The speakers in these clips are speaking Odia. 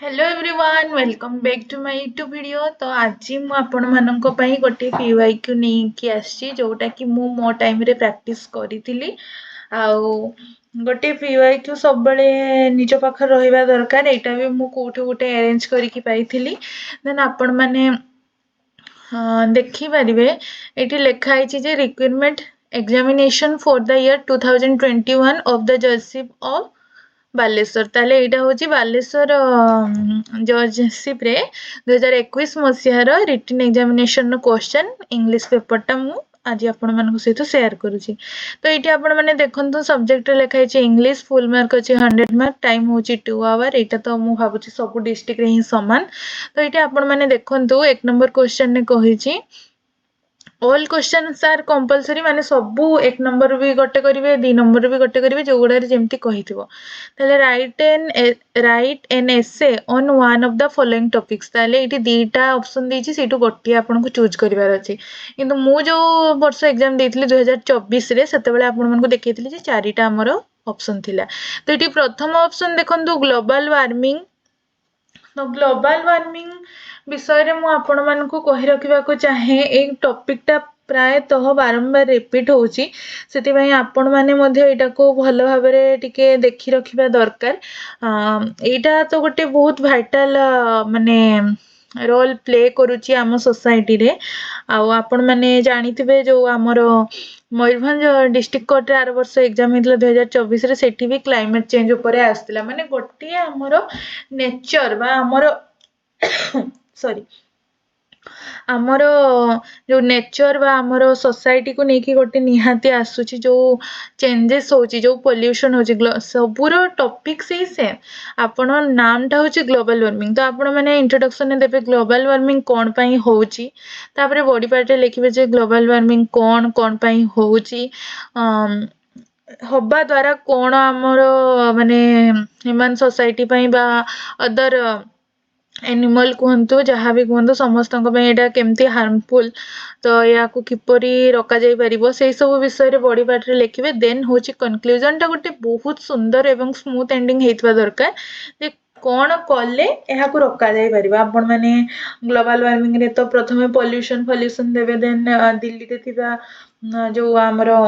Hello everyone welcome back to my YouTube video. तो आज मु आपण मानक पई गोटे पीवाईक्यू नेकी आछि जोटा कि मु मो टाइम रे प्रैक्टिस करितिली। आउ गोटे पीवाईक्यू सब बेले निज पाखर रहिबा दरकार। एटा भी मु कोठे गोटे अरेंज करिकि पाइथिली। देन आपण माने देखि परिबे एठी लेखा आइछि जे requirement examination for the year 2021 of the judgeship of Baleswar. ताले एटा होची बालेश्वर जजशिप रे 2021 मसिहार रिटन एग्जामिनेशन क्वेश्चन इंग्लिश पेपरटा मु आज आपण मानक सहित शेयर करूची। तो ये आपण मैंने देखो सब्जेक्ट लिखाई इंग्लिश फुल मार्क अच्छे 100 मार्क टाइम हूँ 2 आवर। यहाँ तो मुझे भावुँ सब डिस्ट्रिक्ट रे ही सामान। तो ये आपण मैंने देखो 1 नंबर क्वेश्चन ने कही ऑल क्वेश्चन आर कंपलसरी माने सबू 1 नंबर भी गोटे करेंगे 2 नंबर भी गोटे करेंगे जो गुड़ा जमती कही right an essay on one of the following topics. ताले ये दीटा ऑप्शन देछि सेटू गोटे आपन को चूज करिवार अछि। किंतु मु जो वर्ष एग्जाम देथिली 2024 रे सेते बेले आपन मन को देखैथिली जे चारिटा हमर ऑप्शन थिला। तो ये प्रथम ऑप्शन देखंतु ग्लोबल वार्मिंग। तो ग्लोबल वार्मिंग विषय रे मु आपण मन को कहि रखिबा को चाहे एक टॉपिकटा प्रायतः बारंबार रिपीट होची। सेति आपण माने मध्ये एटा को भलो भाबरे टिके देखि रखिबा दरकार। एटा तो गोटे बहुत वाइटल माने रोल प्ले करूची आम सोसाइटी रे। आपण माने जानिथिबे जो हमरो मयूरभंज डिस्ट्रिक्ट कोर्ट रे 8 वर्ष एग्जाम हेतला 2024 रे सेठी भी क्लाइमेट चेंज ऊपर आस्तिला। माने गोटे हमरो नेचर बा हमरो सॉरी आमर जो नेचर बा आमर सोसाइटी को लेकिन गोटे निहाती आसूची जो चेंजेस होची जो पोल्यूशन होची सबूर टॉपिक से सेम। आपण नामटा होची ग्लोबल वार्मिंग। तो आपण माने इंट्रोडक्शन ने देबे ग्लोबल वार्मिंग कोन पई होची। तापरे बॉडी पार्ट रे लिखिबे जे ग्लोबल वार्मिंग कोन पई होची हबा द्वारा कोन आमर माने ह्यूमन सोसाइटी पई बा अदर एनिमल कहतु जहाँ भी कहतु समस्त यहाँ केमती हार्मफुल। तो या किपरि रखा जाई परिबो से सब विषय रे बॉडी पार्ट रे लिखिबे। देन होची कंक्लूजन टा गोटे बहुत सुंदर एवं स्मूथ एंडिंग हेतबा दरकार जे कौन कले यहाँ को रखा जाई परिबा। आपण माने ग्लोबल वार्मिंग रे तो प्रथमे पॉल्यूशन देबे। देन दिल्ली रे थिबा जो हमरो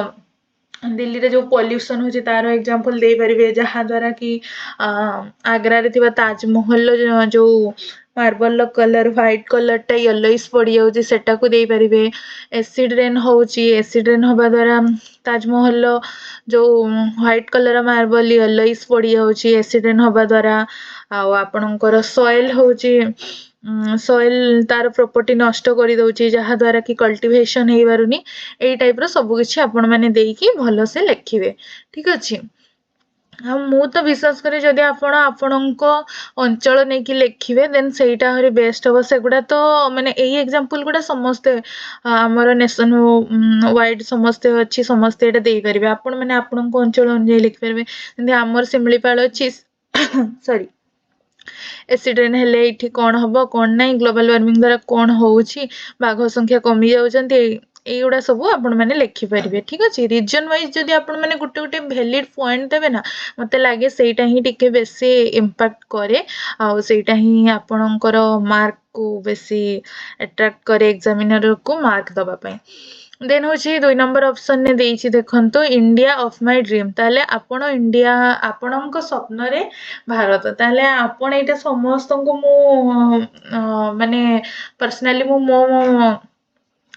दिल्ली रे जो पॉल्यूशन होची तारो एग्जांपल दे परिबे जहाँ द्वारा कि आगरा रे थिबा ताजमहल जो मार्बल कलर व्हाइट कलर टा येलोइश पड़ी जाउची सेटा को दे परिबे। एसिड रेन होची एसिड रेन होबा द्वारा ताजमहल जो व्हाइट कलर मार्बल येलोइश पड़ी जाउची एसिड रेन होबा द्वारा। आपणकर सॉइल होची सॉइल तार प्रॉपर्टी नष्ट करी दउची जहाँ द्वारा कि कल्टिवेशन हेई पारुनी। एई टाइप रो सब किछि आपण माने देइकी भलो से लिखिबे। ठीक अछि। मु तो विश्वास करे जदि आपण आपणको अंचल नहीं कि लिखिबे देन सेटा हरि बेस्ट हो। सेगुडा तो माने एई एग्जांपल गुडा समस्ते हमर नेशन वाइड समस्ते अछि समस्ते एटा देई परिबे। आपण माने आपणको अंचल अनुଯାयी लिखि परिबे। जेंति हमर सिमलीपाल अछि सॉरी एसिड रेन हेले इठी कोन हबो कोन नै ग्लोबल वार्मिंग द्वारा कोन होउची बाघ संख्या कमी जाउचंती एगुड़ा सब आपण मैंने लिखि पारे। ठीक अच्छे। रिजन वाइज जदि आपण मैंने गोटे गोटे वैलिड पॉइंट देवे ना मत लगे सेटा ही टिके बेसी इम्पैक्ट करे आउटा ही आपणकर मार्क को बेसी अट्रैक्ट करे एग्जामिनर को मार्क दवापाई। देन हूँ 2 नंबर ऑप्शन ने देइछि देखंतु इंडिया ऑफ माय ड्रीम। ताले आपण इंडिया आपणक स्वप्न रे भारत। ताले आपण एटा समस्त को मु माने पर्सनली मो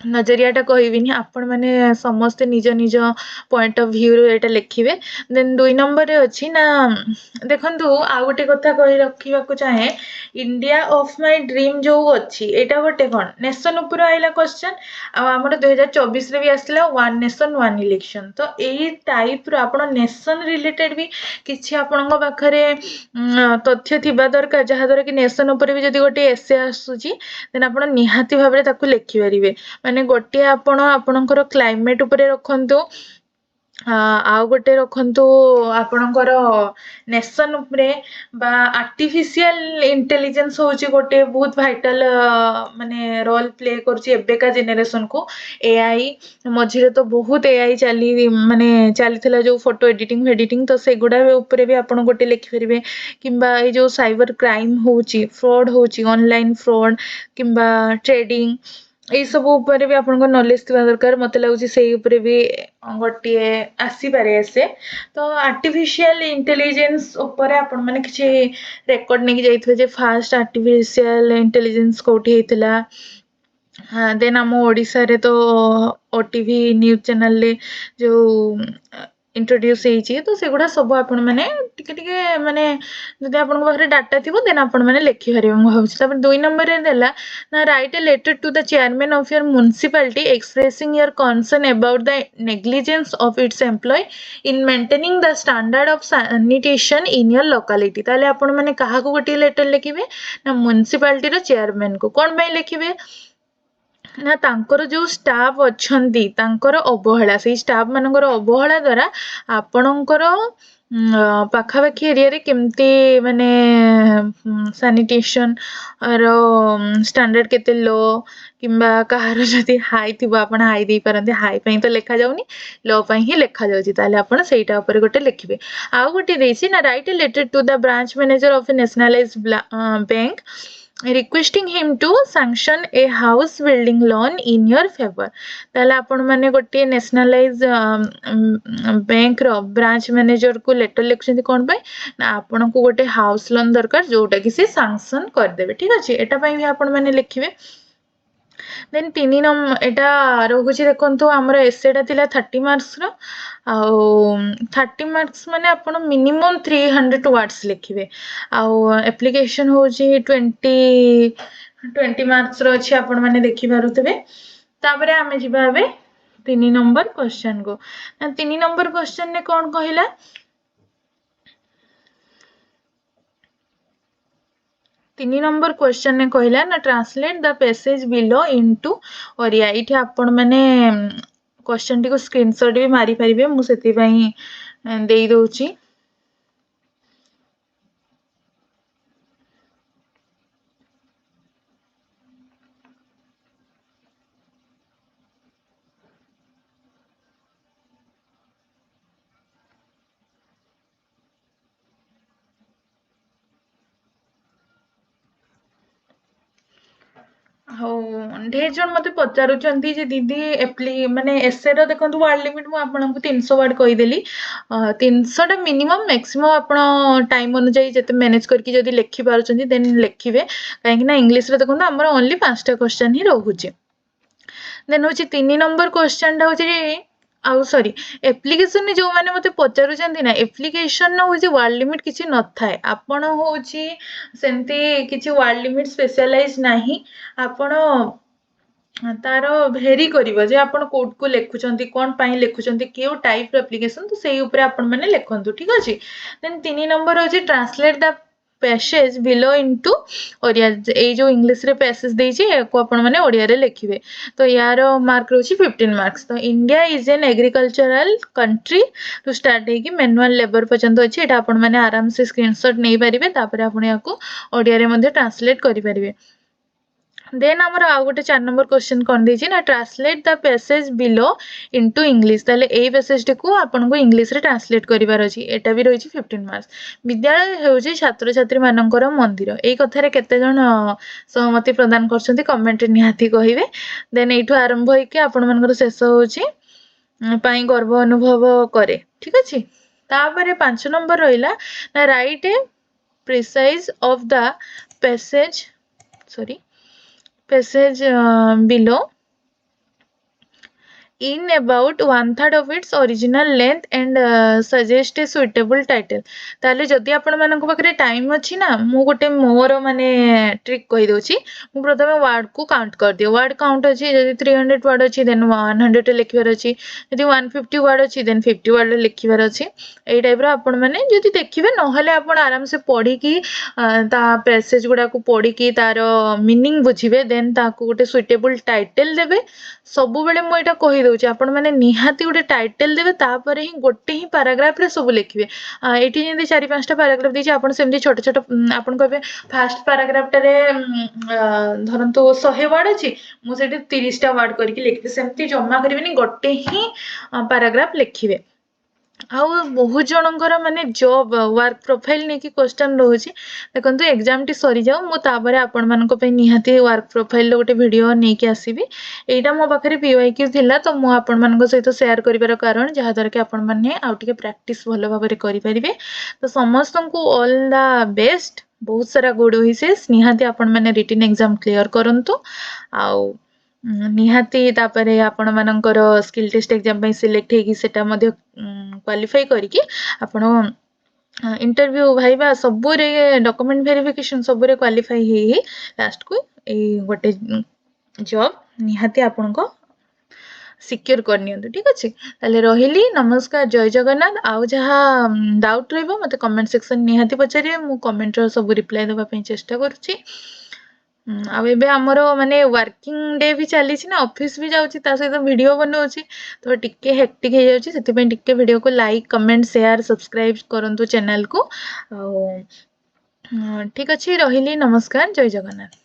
नजरियाटा कहबिनी आपण मैंने समस्ते निज निज point of view Etah लिखिबे। Then 2 number रे अछि ना देखंतु आ गोटे कथा कहि रखिबा को चाहे इंडिया ऑफ माय ड्रीम जो अछि एटा गोटे कोन नेशन ऊपर आइला क्वेश्चन हमर 2024 रे भी आसला वन नेशन वन इलेक्शन। तो एई टाइप रो आपण नेशन रिलेटेड भी किछि आपण पाखरे तथ्य थिबा दरकार जहाँ द्वारा कि नेशन ऊपर भी जदि गोटे एसे आसुची देन आपण निहाती भाबरे ताकू लिखि परिबे। माने गोटे आपण आपणकर क्लाइमेट उपरे रखंतु ଆଉ ଗୋଟେ ରଖନ୍ତୁ ଆପଣଙ୍କର ନେସନ୍ ଉପରେ ବା ଆର୍ଟିଫିସିଆଲ ଇଣ୍ଟେଲିଜେନ୍ସ ହେଉଛି ଗୋଟେ ବହୁତ ଭାଇଟାଲ ମାନେ ରୋଲ୍ ପ୍ଲେ କରୁଛି ଏବେକା ଜେନେରେସନକୁ। ଏଆଇ ମଝିରେ ତ ବହୁତ ଏଆଇ ମାନେ ଚାଲିଥିଲା ଯେଉଁ ଫଟୋ ଏଡିଟିଂ ଫେଡିଟିଂ, ତ ସେଗୁଡ଼ା ଉପରେ ବି ଆପଣ ଗୋଟେ ଲେଖିପାରିବେ। କିମ୍ବା ଏଇ ଯେଉଁ ସାଇବର କ୍ରାଇମ୍ ହେଉଛି, ଫ୍ରଡ୍ ହେଉଛି, ଅନଲାଇନ୍ ଫ୍ରଡ୍ କିମ୍ବା ଟ୍ରେଡିଂ, ଏଇସବୁ ଉପରେ ବି ଆପଣଙ୍କ ନଲେଜ ଥିବା ଦରକାର। ମୋତେ ଲାଗୁଛି ସେଇ ଉପରେ ବି ଗୋଟିଏ ଆସିପାରେ ଏସେ। ତ ଆର୍ଟିଫିସିଆଲ ଇଣ୍ଟେଲିଜେନ୍ସ ଉପରେ ଆପଣମାନେ କିଛି ରେକର୍ଡ ନେଇକି ଯାଇଥିବେ ଯେ ଫାଷ୍ଟ ଆର୍ଟିଫିସିଆଲ ଇଣ୍ଟେଲିଜେନ୍ସ କୋଉଠି ହେଇଥିଲା। ଦେନ୍ ଆମ ଓଡ଼ିଶାରେ ତ ଓଟିଭି ନ୍ୟୁଜ୍ ଚ୍ୟାନେଲରେ ଯେଉଁ ଇଣ୍ଟ୍ରୋଡ୍ୟୁସ୍ ହେଇଛି, ତ ସେଗୁଡ଼ା ସବୁ ଆପଣମାନେ ଟିକେ ଟିକେ ମାନେ ଯଦି ଆପଣଙ୍କ ପାଖରେ ଡାଟା ଥିବ ଦେନ୍ ଆପଣମାନେ ଲେଖିପାରିବେ ମୁଁ ଭାବୁଛି। ତାପରେ 2 ନମ୍ବରରେ ଦେଲା ନା write a letter to the chairman of year municipality expressing your concern about the negligence of its employee in maintaining the standard of sanitation in your locality। ତାହେଲେ ଆପଣମାନେ କାହାକୁ ଗୋଟିଏ ଲେଟର୍ ଲେଖିବେ ନା ମ୍ୟୁନିସିପାଲିଟିର ଚେୟାରମ୍ୟାନ୍କୁ। କ'ଣ ପାଇଁ ଲେଖିବେ ନା ତାଙ୍କର ଯେଉଁ ଷ୍ଟାଫ୍ ଅଛନ୍ତି ତାଙ୍କର ଅବହେଳା, ସେଇ ଷ୍ଟାଫ୍ ମାନଙ୍କର ଅବହେଳା ଦ୍ୱାରା ଆପଣଙ୍କର ପାଖାପାଖି ଏରିଆରେ କେମିତି ମାନେ ସାନିଟେସନ୍ର ଷ୍ଟାଣ୍ଡାର୍ଡ଼ କେତେ ଲୋ, କିମ୍ବା କାହାର ଯଦି ହାଇ ଥିବ ଆପଣ ହାଇ ଦେଇପାରନ୍ତି। ହାଇ ପାଇଁ ତ ଲେଖାଯାଉନି, ଲୋ ପାଇଁ ହିଁ ଲେଖାଯାଉଛି। ତାହେଲେ ଆପଣ ସେଇଟା ଉପରେ ଗୋଟେ ଲେଖିବେ। ଆଉ ଗୋଟେ ଦେଇଛି ନା write a letter to the branch manager of a nationalise bank requesting him to sanction a house building loan in your favor। ତାହେଲେ ଆପଣମାନେ ଗୋଟିଏ ନ୍ୟାସନାଲାଇଜ୍ ବ୍ୟାଙ୍କର ବ୍ରାଞ୍ଚ ମ୍ୟାନେଜରକୁ ଲେଟର୍ ଲେଖୁଛନ୍ତି କ'ଣ ପାଇଁ ନା ଆପଣଙ୍କୁ ଗୋଟେ ହାଉସ୍ ଲୋନ୍ ଦରକାର ଯେଉଁଟାକି ସେ ସାଙ୍କସନ୍ କରିଦେବେ। ଠିକ୍ ଅଛି, ଏଟା ପାଇଁ ବି ଆପଣମାନେ ଲେଖିବେ। ଦେନ୍ 3 ନମ୍ବର ଏଟା ରହୁଛି, ଦେଖନ୍ତୁ ଆମର ଏସେଟା ଥିଲା 30 ମାର୍କସର, ଆଉ 30 ମାର୍କସ ମାନେ ଆପଣ ମିନିମମ୍ 300 ୱାର୍ଡସ୍ ଲେଖିବେ। ଆଉ ଆପ୍ଲିକେସନ୍ ହେଉଛି 20 ମାର୍କସର ଅଛି, ଆପଣମାନେ ଦେଖିପାରୁଥିବେ। ତାପରେ ଆମେ ଯିବା ଏବେ 3 ନମ୍ବର କ୍ୱେଶ୍ଚନକୁ। 3 ନମ୍ବର କ୍ୱେଶ୍ଚନରେ କ'ଣ କହିଲା 3 ନମ୍ବର କ୍ୱେଶ୍ଚନରେ କହିଲା ନା ଟ୍ରାନ୍ସଲେଟ୍ ଦ ପ୍ୟାସେଜ୍ ବିଲୋ ଇନଟୁ ଓରିଆ। ଏଇଠି ଆପଣମାନେ କ୍ୱେଶ୍ଚନଟିକୁ ସ୍କ୍ରିନଶଟ୍ ବି ମାରିପାରିବେ, ମୁଁ ସେଥିପାଇଁ ଦେଇଦେଉଛି। ହଉ, ଢେର ଜଣ ମୋତେ ପଚାରୁଛନ୍ତି ଯେ ଦିଦି ମାନେ ଏସେର ଦେଖନ୍ତୁ ୱାର୍ଡ ଲିମିଟ୍ ମୁଁ ଆପଣଙ୍କୁ 300 ୱାର୍ଡ କହିଦେଲି। 300ଟା ମିନିମମ୍, ମ୍ୟାକ୍ସିମମ୍ ଆପଣ ଟାଇମ୍ ଅନୁଯାୟୀ ଯେତେ ମ୍ୟାନେଜ୍ କରିକି ଯଦି ଲେଖିପାରୁଛନ୍ତି ଦେନ୍ ଲେଖିବେ। କାହିଁକିନା ଇଂଲିଶରେ ଦେଖନ୍ତୁ ଆମର ଓନ୍ଲି 5ଟା କ୍ୱେଶ୍ଚନ୍ ହିଁ ରହୁଛି। ଦେନ୍ ହେଉଛି 3 ନମ୍ବର କ୍ୱେଶ୍ଚନଟା ହେଉଛି ଆଉ ସରି ଆପ୍ଲିକେସନରେ ଯେଉଁମାନେ ମୋତେ ପଚାରୁଛନ୍ତି ନା ଆପ୍ଲିକେସନର ହେଉଛି ୱାର୍ଡ ଲିମିଟ୍ କିଛି ନଥାଏ। ଆପଣ ହେଉଛି ସେମିତି କିଛି ୱାର୍ଡ ଲିମିଟ୍ ସ୍ପେଶାଲାଇଜ୍ ନାହିଁ। ଆପଣ ତାର ଭେରି କରିବ ଯେ ଆପଣ କୋଉଠକୁ ଲେଖୁଛନ୍ତି, କ'ଣ ପାଇଁ ଲେଖୁଛନ୍ତି, କେଉଁ ଟାଇପ୍ର ଆପ୍ଲିକେସନ୍, ତ ସେଇ ଉପରେ ଆପଣମାନେ ଲେଖନ୍ତୁ। ଠିକ୍ ଅଛି। ଦେନ୍ 3 ନମ୍ବର ହେଉଛି ଟ୍ରାନ୍ସଲେଟ୍ ଦ ପ୍ୟାସେଜ୍ ବିଲୋ ଇନଟୁ ଓରିଆ। ଏଇ ଯେଉଁ ଇଂଲିଶରେ ପ୍ୟାସେଜ୍ ଦେଇଛି ୟାକୁ ଆପଣମାନେ ଓଡ଼ିଆରେ ଲେଖିବେ। ତ ୟାର ମାର୍କ ରହୁଛି 15 ମାର୍କସ୍। ତ India is an agricultural country to start ହେଇକି ମ୍ୟାନୁଆଲ୍ ଲେବର ପର୍ଯ୍ୟନ୍ତ ଅଛି। ଏଇଟା ଆପଣମାନେ ଆରାମସେ ସ୍କ୍ରିନଶଟ୍ ନେଇପାରିବେ, ତାପରେ ଆପଣ ୟାକୁ ଓଡ଼ିଆରେ ମଧ୍ୟ ଟ୍ରାନ୍ସଲେଟ୍ କରିପାରିବେ। ଦେନ୍ ଆମର ଆଉ ଗୋଟେ 4 ନମ୍ବର କ୍ୱେଶ୍ଚନ୍ କ'ଣ ଦେଇଛି ନା ଟ୍ରାନ୍ସଲେଟ୍ ଦ ପ୍ୟାସେଜ୍ ବିଲୋ ଇନଟୁ ଇଂଲିଶ। ତାହେଲେ ଏଇ ପ୍ୟାସେଜଟିକୁ ଆପଣଙ୍କୁ ଇଂଲିଶରେ ଟ୍ରାନ୍ସଲେଟ୍ କରିବାର ଅଛି। ଏଟା ବି ରହିଛି 15 ମାର୍କସ୍। ବିଦ୍ୟାଳୟ ହେଉଛି ଛାତ୍ରଛାତ୍ରୀମାନଙ୍କର ମନ୍ଦିର। ଏଇ କଥାରେ କେତେଜଣ ସହମତି ପ୍ରଦାନ କରୁଛନ୍ତି କମେଣ୍ଟରେ ନିହାତି କହିବେ। ଦେନ୍ ଏଇଠୁ ଆରମ୍ଭ ହେଇକି ଆପଣମାନଙ୍କର ଶେଷ ହେଉଛି ପାଇଁ ଗର୍ବ ଅନୁଭବ କରେ। ଠିକ୍ ଅଛି। ତାପରେ 5 ନମ୍ବର ରହିଲା ନା write a precis of the passage below in about 1/3 of its original length and suggest a suitable title। ତାହେଲେ ଯଦି ଆପଣମାନଙ୍କ ପାଖରେ ଟାଇମ୍ ଅଛି ନା ମୁଁ ଗୋଟେ ମୋର ମାନେ ଟ୍ରିକ୍ କହିଦେଉଛି। ମୁଁ ପ୍ରଥମେ ୱାର୍ଡ଼କୁ କାଉଣ୍ଟ କରିଦିଏ। ୱାର୍ଡ଼ କାଉଣ୍ଟ ଅଛି, ଯଦି 300 ୱାର୍ଡ଼ ଅଛି ଦେନ୍ 100ରେ ଲେଖିବାର ଅଛି, ଯଦି 150 ୱାର୍ଡ଼ ଅଛି ଦେନ୍ 50 ୱାର୍ଡ଼ରେ ଲେଖିବାର ଅଛି। ଏଇ ଟାଇପ୍ର ଆପଣମାନେ ଯଦି ଦେଖିବେ, ନହେଲେ ଆପଣ ଆରାମସେ ପଢ଼ିକି ତା ପ୍ୟାସେଜ୍ ଗୁଡ଼ାକୁ ପଢ଼ିକି ତାର ମିନିଂ ବୁଝିବେ। ଦେନ୍ ତାକୁ ଗୋଟେ ସୁଇଟେବୁଲ୍ ଟାଇଟେଲ୍ ଦେବେ। ସବୁବେଳେ ମୁଁ ଏଇଟା କହିଦେଉଛି ଆପଣ ମାନେ ନିହାତି ଗୋଟେ ଟାଇଟେଲ ଦେବେ ତାପରେ ହିଁ ଗୋଟେ ହିଁ ପାରାଗ୍ରାଫରେ ସବୁ ଲେଖିବେ। ଏଇଠି ଯେମିତି 4-5ଟା ପାରାଗ୍ରାଫ ଦେଇଛି ଆପଣ ସେମିତି ଛୋଟ ଛୋଟ ଆପଣ କହିବେ ଫାଷ୍ଟ ପାରାଗ୍ରାଫଟାରେ ଧରନ୍ତୁ 100 ୱାର୍ଡ ଅଛି ମୁଁ ସେଠି 30ଟା ୱାର୍ଡ କରିକି ଲେଖିବି ସେମିତି ଜମା କରିବେନି ଗୋଟେ ହିଁ ପାରାଗ୍ରାଫ ଲେଖିବେ। ଆଉ ବହୁତ ଜଣଙ୍କର ମାନେ ଜବ୍ ୱାର୍କ ପ୍ରୋଫାଇଲ୍ ନେଇକି କ୍ୱେଶ୍ଚନ୍ ରହୁଛି ଦେଖନ୍ତୁ ଏକ୍ଜାମଟି ସରିଯାଉ ମୁଁ ତାପରେ ଆପଣମାନଙ୍କ ପାଇଁ ନିହାତି ୱାର୍କ ପ୍ରୋଫାଇଲ୍ର ଗୋଟେ ଭିଡ଼ିଓ ନେଇକି ଆସିବି। ଏଇଟା ମୋ ପାଖରେ PYQ ଥିଲା ତ ମୁଁ ଆପଣମାନଙ୍କ ସହିତ ସେୟାର କରିବାର କାରଣ ଯାହାଦ୍ୱାରା କି ଆପଣମାନେ ଆଉ ଟିକେ ପ୍ରାକ୍ଟିସ୍ ଭଲ ଭାବରେ କରିପାରିବେ। ତ ସମସ୍ତଙ୍କୁ ଅଲ୍ ଦ ବେଷ୍ଟ ବହୁତ ସାରା ଗୁଡ୍ ୱିଶେସ୍ ନିହାତି ଆପଣମାନେ ରିଟିନ୍ ଏକ୍ଜାମ୍ କ୍ଲିୟର କରନ୍ତୁ ଆଉ ନିହାତି ତାପରେ ଆପଣମାନଙ୍କର ସ୍କିଲ୍ ଟେଷ୍ଟ ଏକ୍ଜାମ୍ ପାଇଁ ସିଲେକ୍ଟ ହେଇକି ସେଟା ମଧ୍ୟ କ୍ୱାଲିଫାଇ କରିକି ଆପଣ interview viva सबुरे document verification सबुरे qualify ही लास्ट को एई गोटे जॉब निहाती आपन को सिक्योर करनी ठीक अच्छे ताले रहिली नमस्कार जय जगन्नाथ आउ जहा डाउट रहबो मते कमेंट सेक्शन निहाती पचारिए मु कमेंट रो सब रिप्लाई देबा पई चेष्टा करूची। आ एबे हमरो माने वर्किंग डे भी चली ना ऑफिस भी जाउची ता सहित वीडियो बनाउची तो टिके हेक्टिक हे जाउची सेति पई टिके वीडियो को लाइक कमेंट शेयर सब्सक्राइब करंतु चैनल को ठीक अच्छे रहिली नमस्कार जय जगन्नाथ।